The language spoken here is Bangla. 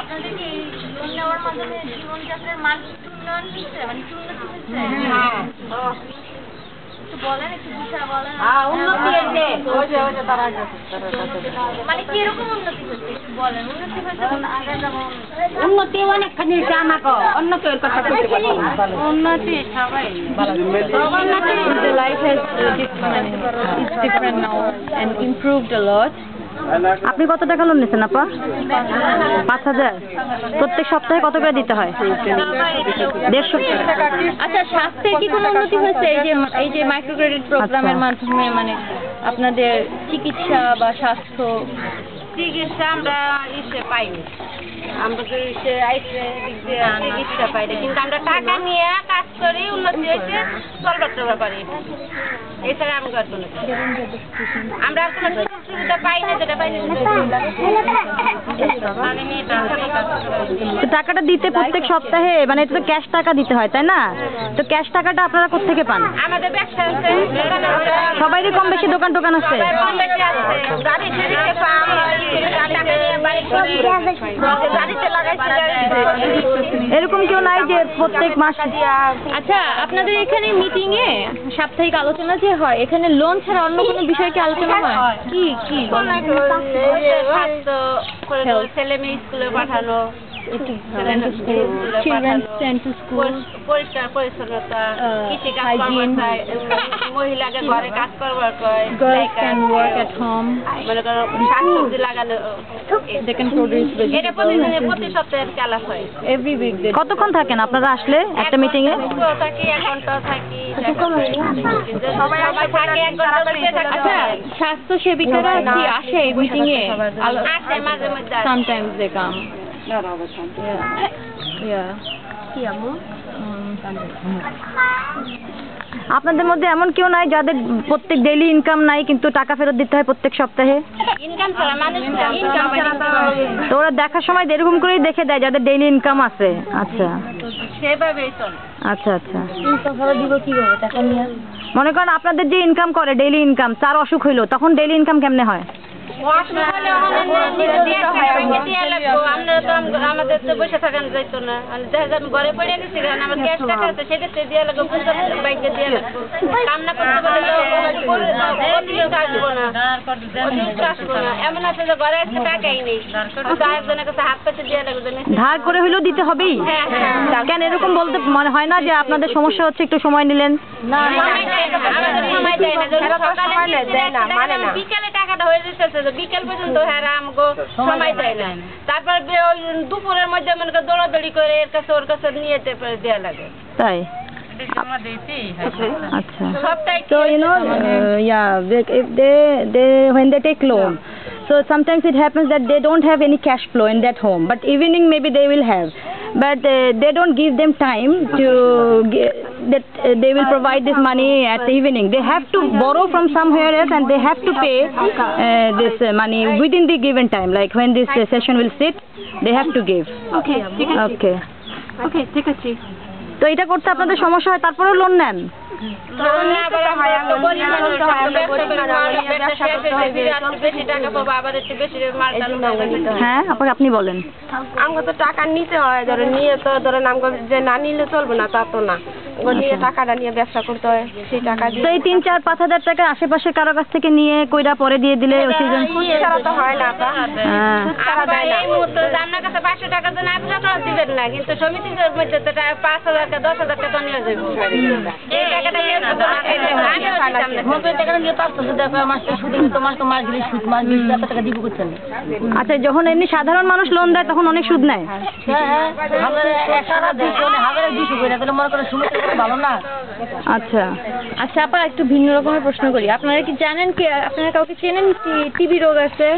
আপনাদের কি লোন নেওয়ার মাধ্যমে জীবনযাত্রার মান উন্নয়ন হচ্ছে, মানে কি উন্নতি হচ্ছে? বলেন একটু বুঝা বলেন। উন্নতি হয়েছে, মানে কিরকম উন্নতি হচ্ছে একটু বলেন। উন্নতি হয়েছে উন্নতি অনেকখানি হয়েছে। আমাকে উন্নতি ওর কথা বলতে পারি। উন্নতি সবাই The life has is different now and improved a lot. আপনি কত টাকা লোন নিয়েছেন আপা? 5,000। প্রত্যেক সপ্তাহে কত করে দিতে হয়? 150 টাকা। আচ্ছা, স্বাস্থ্যের কি কোনো উন্নতি হয়েছে এই যে মাইক্রো ক্রেডিট প্রোগ্রামের মাধ্যমে? মানে আপনাদের চিকিৎসা বা স্বাস্থ্য চিকিৎসা আমরা পাইনি, আমরা তো চিকিৎসা পাইনি, কিন্তু আমরা টাকা নিয়ে কাজ করি, উন্নতি হয়েছে, চলবার চলবার পারি। এছাড়া আমি করবো না, আমরা আর কোনো সুযোগ সুবিধা পাই না, যেটা পাইনি। টাকাটা দিতে প্রত্যেক সপ্তাহে, মানে এটা তো ক্যাশ টাকা দিতে হয় তাই না? তো ক্যাশ টাকাটা আপনারা কোত্থেকে পান? আমাদের ব্যবসা আছে, সবাইরই কম বেশি দোকান টোকান আছে। কম বেশি আছে, গাড়িতে দিতে পাই, টাকা নিয়ে বাড়ি করে গাড়িতে লাগাইছে। এরকম কেউ নাই যে প্রত্যেক মাসে? আচ্ছা, আপনাদের এখানে মিটিং এ সাপ্তাহিক আলোচনা যে হয়, এখানে লোন ছাড়া অন্য কোনো বিষয় কি আলোচনা হয়? কি কি ছেলে মেয়ে স্কুলে পাঠানো, children sent to school, পরিষ্কার পরিচ্ছন্নতা, কৃষি কাজ, মহিলাকে ঘরে কাজ করবার কয়, girls can work at home, মনে করো শাকসবজি লাগানো, they can produce এটা vegetables. প্রতি সপ্তাহে ক্লাস হয়। Every week they কতক্ষণ থাকেন আপনারা আসলে একটা মিটিং এ? থাকি 1 ঘন্টা থাকি, সবাই থাকে 1 ঘন্টা বেশি থাকে। আচ্ছা, স্বাস্থ্য সেবিকারা কি আসে মিটিং এ? আসে মাঝে মধ্যে। Sometimes they come. Yeah. কি আমু? আপনাদের মধ্যে এমন কেউ নাই যাদের প্রত্যেক ডেইলি ইনকাম নাই কিন্তু টাকা ফেরত দিতে হয় প্রত্যেক সপ্তাহে? ইনকাম ছাড়া মানুষ ইনকাম ছাড়া তো ওরা দেখার সময় এরকম করেই দেখে দেয় যাদের ডেইলি ইনকাম আছে। আচ্ছা সেভাবেই চলে। আচ্ছা আচ্ছা। ইনকাম ছাড়া দিব কিভাবে টাকা নিয়ে? মনে করেন আপনাদের যে ইনকাম করে ডেইলি ইনকাম, তার অসুখ হইলো, তখন ডেইলি ইনকাম কেমনে হয়? আমাদের তো বসে থাকান যাইত না, আমি ঘরে পড়ে গেছি, আমার ক্যাশ টাকা আছে সেক্ষেত্রে দিয়ে লাগবো, বাইকে দিয়ে লাগবো, কামনা করতে পারলে আসবো না, আসবো না। এমন আছে যে ঘরে একটা টাকাই নেই, একজনের কাছে হাত পেতে দিয়ে লাগবে। ধার করে হইলেও দিতে হবেই? কেন এরকম বলতে মনে হয় না যে আপনাদের সমস্যা হচ্ছে, একটু সময় নিলেন? আমাদের সময় দেয় না, বিকেলে টাকাটা হয়ে যেতেছে, বিকেল পর্যন্ত হ্যাঁ আমাকে সময় দেয় না। তারপর দুপুরের মধ্যে মনে করে দৌড়াদৌড়ি করে এর কাছে ওর কাছে নিয়ে দেওয়া লাগে। তাই? আচ্ছা। So you know, if when they take loan, so sometimes it happens that they don't have any cash flow in that home, but evening maybe they will have, but they don't give them time to that they will provide this money at the evening. They have to borrow from somewhere else and they have to pay this money within the given time, like when this session will sit, they have to give. Okay. ঠিক আছে। তো এটা করতে আপনাদের সমস্যা হয়, তারপরেও লোন নেন? হ্যাঁ আপনি বলেন। আমাকে তো টাকা নিতে হয়, ধরো নিয়ে তো ধরেন আমাকে যে না নিলে চলবে না তা তো না, নিয়ে টাকাটা নিয়ে ব্যবসা করতে হয়, সেই টাকা দিয়ে। তো এই 3-4-5 হাজার টাকা আশেপাশে কারো কাছ থেকে নিয়ে কইরা পরে দিয়ে দিলে সিজন ছাড়া তো হয় না। এই মুহূর্তে আপনার কাছে 500 টাকার জন্য আপনি টাকা দিবেন না, কিন্তু সমিতির মধ্যে তো 5,000 টাকা 10,000 টাকা নিয়ে যাবে। এই টাকাটা আচ্ছা, যখন এমনি সাধারণ মানুষ লোন দেয় তখন অনেক সুদ নেয়? আচ্ছা আচ্ছা, আপা একটু ভিন্ন রকমের প্রশ্ন করি। আপনারা কি জানেন, কি আপনারা কাউকে চেনেন টিবি রোগ আছে?